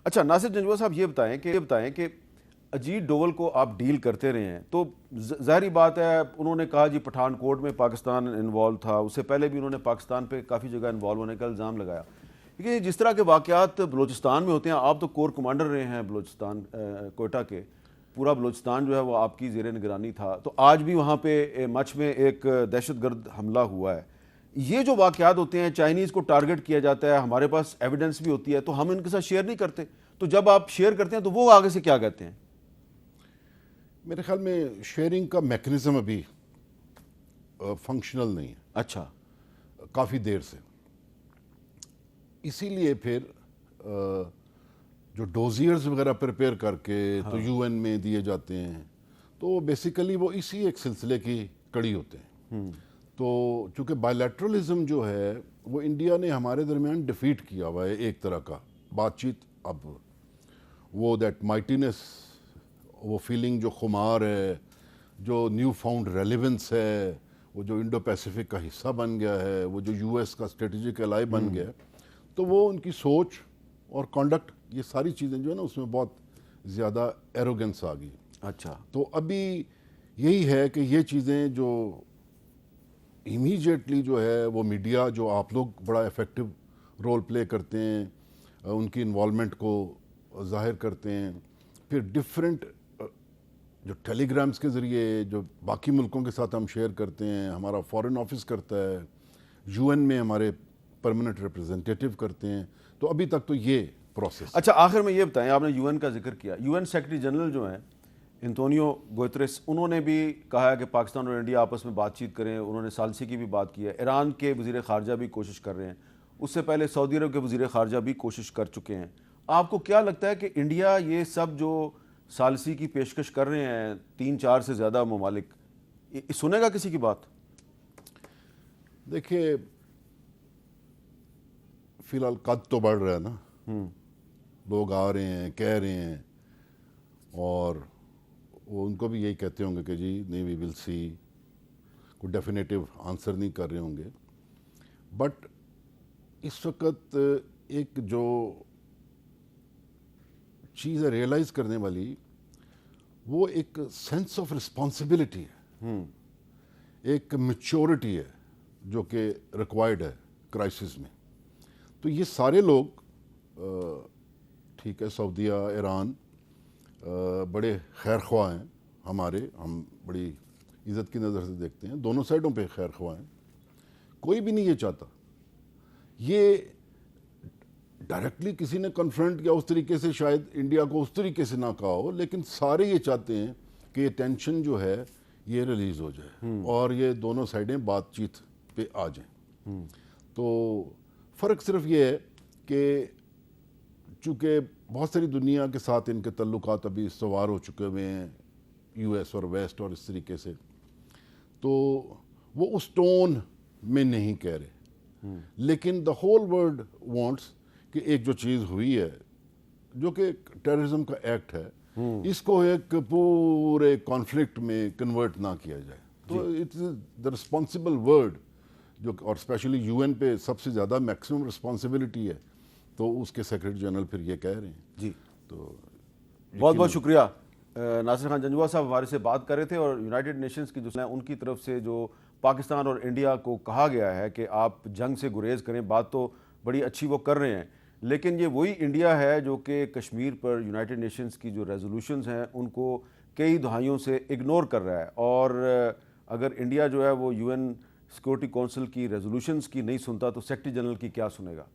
اچھا ناصر جنجوعہ صاحب یہ بتائیں کہ اجیت ڈوول کو آپ ڈیل کرتے رہے ہیں تو ظاہری بات ہے انہوں نے کہا جی پٹھان کوٹ میں پاکستان انوالو تھا، اس سے پہلے بھی انہوں نے پاکستان پہ کافی جگہ انوالو ہونے کا الزام لگایا، لیکن جس طرح کے واقعات بلوچستان میں ہوتے ہیں، آپ تو کور کمانڈر رہے ہیں بلوچستان کوئٹہ کے، پورا بلوچستان جو ہے وہ آپ کی زیر نگرانی تھا، تو آج بھی وہاں پہ مچھ میں ایک دہشت گرد حملہ ہوا ہے، یہ جو واقعات ہوتے ہیں چائنیز کو ٹارگٹ کیا جاتا ہے، ہمارے پاس ایویڈنس بھی ہوتی ہے تو ہم ان کے ساتھ شیئر نہیں کرتے، تو جب آپ شیئر کرتے ہیں تو وہ آگے سے کیا کہتے ہیں؟ میرے خیال میں شیئرنگ کا میکنزم ابھی فنکشنل نہیں ہے اچھا کافی دیر سے، اسی لیے پھر جو ڈوزیئرز وغیرہ پریپیئر کر کے تو یو این میں دیے جاتے ہیں، تو بیسیکلی وہ اسی ایک سلسلے کی کڑی ہوتے ہیں۔ تو چونکہ بائیلیٹرلزم جو ہے وہ انڈیا نے ہمارے درمیان ڈیفیٹ کیا ہوا ہے ایک طرح کا بات چیت، اب وہ دیٹ مائٹینس، وہ فیلنگ جو خمار ہے، جو نیو فاؤنڈ ریلیونس ہے، وہ جو انڈو پیسیفک کا حصہ بن گیا ہے، وہ جو یو ایس کا اسٹریٹجک الائی بن گیا ہے، تو وہ ان کی سوچ اور کانڈکٹ، یہ ساری چیزیں جو ہے نا اس میں بہت زیادہ ایروگنس آ گئی۔ اچھا تو ابھی یہی ہے کہ یہ چیزیں جو امیجیٹلی جو ہے وہ میڈیا جو آپ لوگ بڑا ایفیکٹو رول پلے کرتے ہیں، ان کی انوالومنٹ کو ظاہر کرتے ہیں، پھر ڈفرینٹ جو ٹیلی گرامز کے ذریعے جو باقی ملکوں کے ساتھ ہم شیئر کرتے ہیں، ہمارا فارن آفس کرتا ہے، یو این میں ہمارے پرماننٹ ریپرزنٹیٹیو کرتے ہیں، تو ابھی تک تو یہ پروسیس۔ اچھا آخر میں یہ بتائیں، آپ نے یو این کا ذکر کیا، یو این سیکرٹری جنرل جو ہیں انتونیو گوتریس، انہوں نے بھی کہا ہے کہ پاکستان اور انڈیا آپس میں بات چیت کریں، انہوں نے ثالثی کی بھی بات کی ہے، ایران کے وزیر خارجہ بھی کوشش کر رہے ہیں، اس سے پہلے سعودی عرب کے وزیر خارجہ بھی کوشش کر چکے ہیں، آپ کو کیا لگتا ہے کہ انڈیا یہ سب جو ثالثی کی پیشکش کر رہے ہیں 3-4 سے زیادہ ممالک، سنے گا کسی کی بات؟ دیکھیے فی الحال قد تو بڑھ رہا ہے نا، لوگ آ رہے ہیں کہہ رہے ہیں، اور وہ ان کو بھی یہی کہتے ہوں گے کہ جی نہیں وی ول سی، کوئی ڈیفینیٹیو آنسر نہیں کر رہے ہوں گے، بٹ اس وقت ایک جو چیز ہے ریئلائز کرنے والی، وہ ایک سینس آف رسپانسبلٹی ہے، ایک میچورٹی ہے جو کہ ریکوائرڈ ہے کرائسس میں۔ تو یہ سارے لوگ ٹھیک ہے، سعودیہ، ایران بڑے خیر خواہ ہیں ہمارے، ہم بڑی عزت کی نظر سے دیکھتے ہیں، دونوں سائڈوں پہ خیر خواہ ہیں، کوئی بھی نہیں یہ چاہتا، یہ ڈائریکٹلی کسی نے کنفرنٹ کیا اس طریقے سے، شاید انڈیا کو اس طریقے سے نہ کہا ہو، لیکن سارے یہ چاہتے ہیں کہ یہ ٹینشن جو ہے یہ ریلیز ہو جائے اور یہ دونوں سائڈیں بات چیت پہ آ جائیں۔ تو فرق صرف یہ ہے کہ چونکہ بہت ساری دنیا کے ساتھ ان کے تعلقات ابھی استوار ہو چکے ہوئے ہیں، یو ایس اور ویسٹ اور اس طریقے سے، تو وہ اس ٹون میں نہیں کہہ رہے، لیکن دا ہول ورلڈ وانٹس کہ ایک جو چیز ہوئی ہے جو کہ ٹیررزم کا ایکٹ ہے، اس کو ایک پورے کانفلکٹ میں کنورٹ نہ کیا جائے۔ تو it is the responsible word, جو اور اسپیشلی یو این پہ سب سے زیادہ میکسیمم رسپانسبلٹی ہے، تو اس کے سیکرٹری جنرل پھر یہ کہہ رہے ہیں۔ جی تو بہت بہت شکریہ ناصر خان جنجوعہ صاحب، ہمارے سے بات کر رہے تھے، اور یونائٹڈ نیشنز کی جو ان کی طرف سے جو پاکستان اور انڈیا کو کہا گیا ہے کہ آپ جنگ سے گریز کریں، بات تو بڑی اچھی وہ کر رہے ہیں، لیکن یہ وہی انڈیا ہے جو کہ کشمیر پر یونائٹڈ نیشنز کی جو ریزولوشنز ہیں ان کو کئی دہائیوں سے اگنور کر رہا ہے، اور اگر انڈیا جو ہے وہ یو این سیکورٹی کونسل کی ریزولوشنز کی نہیں سنتا تو سیکرٹری جنرل کی کیا سنے گا؟